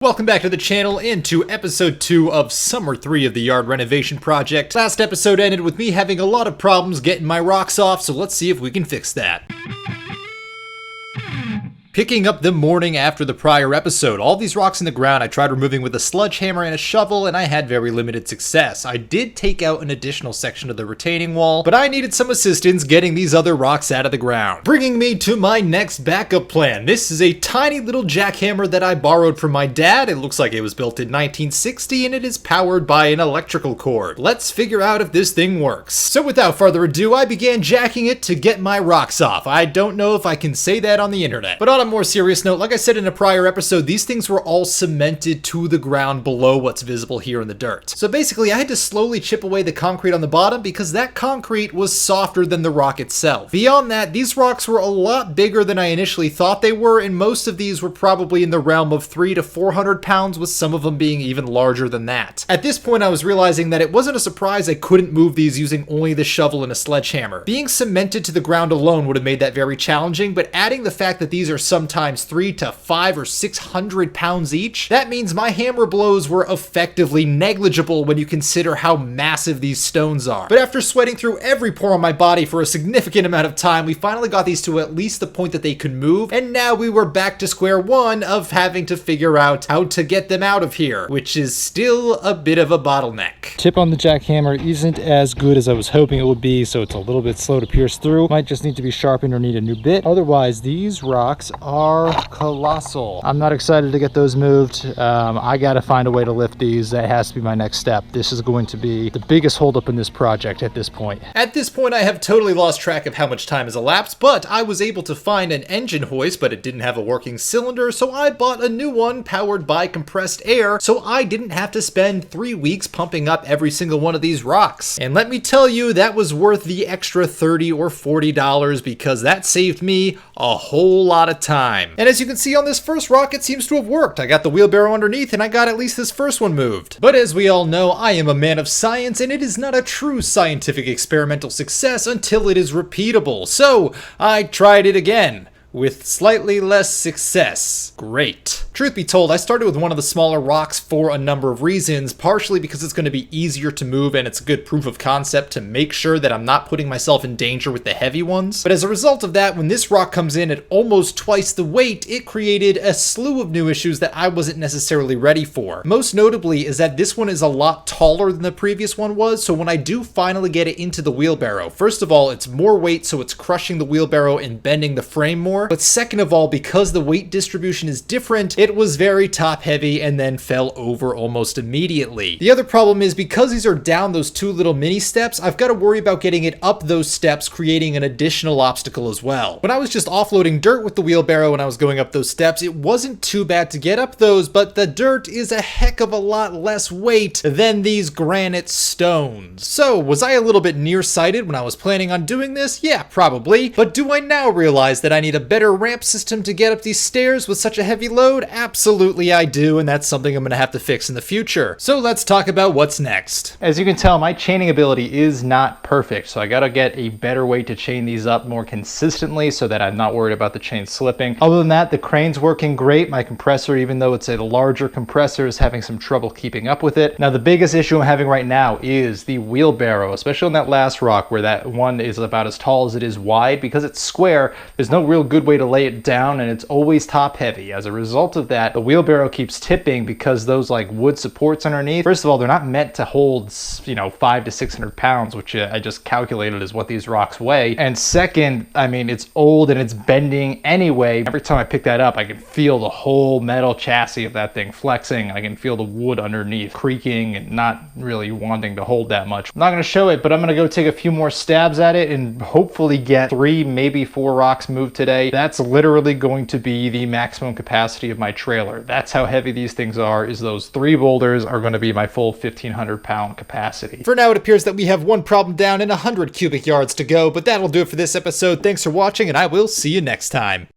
Welcome back to the channel and to episode 2 of Summer 3 of the Yard Renovation project. Last episode ended with me having a lot of problems getting my rocks off, so let's see if we can fix that. Picking up the morning after the prior episode, all these rocks in the ground I tried removing with a sledgehammer and a shovel, and I had very limited success. I did take out an additional section of the retaining wall, but I needed some assistance getting these other rocks out of the ground. Bringing me to my next backup plan. This is a tiny little jackhammer that I borrowed from my dad. It looks like it was built in 1960 and it is powered by an electrical cord. Let's figure out if this thing works. So without further ado, I began jacking it to get my rocks off. I don't know if I can say that on the internet, but on a more serious note, like I said in a prior episode, these things were all cemented to the ground below what's visible here in the dirt. So basically, I had to slowly chip away the concrete on the bottom because that concrete was softer than the rock itself. Beyond that, these rocks were a lot bigger than I initially thought they were, and most of these were probably in the realm of 300 to 400 pounds, with some of them being even larger than that. At this point, I was realizing that it wasn't a surprise I couldn't move these using only the shovel and a sledgehammer. Being cemented to the ground alone would have made that very challenging, but adding the fact that these are sometimes 300 to 500 or 600 pounds each, that means my hammer blows were effectively negligible when you consider how massive these stones are. But after sweating through every pore on my body for a significant amount of time, we finally got these to at least the point that they could move, and now we were back to square one of having to figure out how to get them out of here, which is still a bit of a bottleneck. Tip on the jackhammer isn't as good as I was hoping it would be, so it's a little bit slow to pierce through. Might just need to be sharpened or need a new bit. Otherwise, these rocks are colossal. I'm not excited to get those moved. I gotta find a way to lift these. That has to be my next step. This is going to be the biggest holdup in this project at this point. At this point, I have totally lost track of how much time has elapsed, but I was able to find an engine hoist, but it didn't have a working cylinder, so I bought a new one powered by compressed air, so I didn't have to spend 3 weeks pumping up every single one of these rocks. And let me tell you, that was worth the extra $30 or $40 because that saved me a whole lot of time. And as you can see on this first rock, it seems to have worked. I got the wheelbarrow underneath and I got at least this first one moved. But as we all know, I am a man of science and it is not a true scientific experimental success until it is repeatable. So I tried it again with slightly less success. Great. Truth be told, I started with one of the smaller rocks for a number of reasons, partially because it's going to be easier to move and it's a good proof of concept to make sure that I'm not putting myself in danger with the heavy ones. But as a result of that, when this rock comes in at almost twice the weight, it created a slew of new issues that I wasn't necessarily ready for. Most notably is that this one is a lot taller than the previous one was, so when I do finally get it into the wheelbarrow, first of all, it's more weight, so it's crushing the wheelbarrow and bending the frame more. But second of all, because the weight distribution is different, it was very top heavy and then fell over almost immediately. The other problem is because these are down those two little mini steps, I've got to worry about getting it up those steps, creating an additional obstacle as well. When I was just offloading dirt with the wheelbarrow and I was going up those steps, it wasn't too bad to get up those, but the dirt is a heck of a lot less weight than these granite stones. So was I a little bit nearsighted when I was planning on doing this? Yeah, probably. But do I now realize that I need a better ramp system to get up these stairs with such a heavy load? Absolutely I do, and that's something I'm going to have to fix in the future. So let's talk about what's next. As you can tell, my chaining ability is not perfect, so I gotta get a better way to chain these up more consistently so that I'm not worried about the chain slipping. Other than that, the crane's working great. My compressor, even though it's a larger compressor, is having some trouble keeping up with it. Now, the biggest issue I'm having right now is the wheelbarrow, especially on that last rock where that one is about as tall as it is wide. Because it's square, there's no real good way to lay it down, and it's always top heavy. As a result of that, the wheelbarrow keeps tipping because those like wood supports underneath, first of all, they're not meant to hold, 500 to 600 pounds, which I just calculated is what these rocks weigh. And second, I mean, it's old and it's bending anyway. Every time I pick that up, I can feel the whole metal chassis of that thing flexing. I can feel the wood underneath creaking and not really wanting to hold that much. I'm not going to show it, but I'm going to go take a few more stabs at it and hopefully get 3, maybe 4 rocks moved today. That's literally going to be the maximum capacity of my trailer. That's how heavy these things are, is those 3 boulders are going to be my full 1,500 pound capacity. For now, it appears that we have one problem down and 100 cubic yards to go, but that'll do it for this episode. Thanks for watching, and I will see you next time.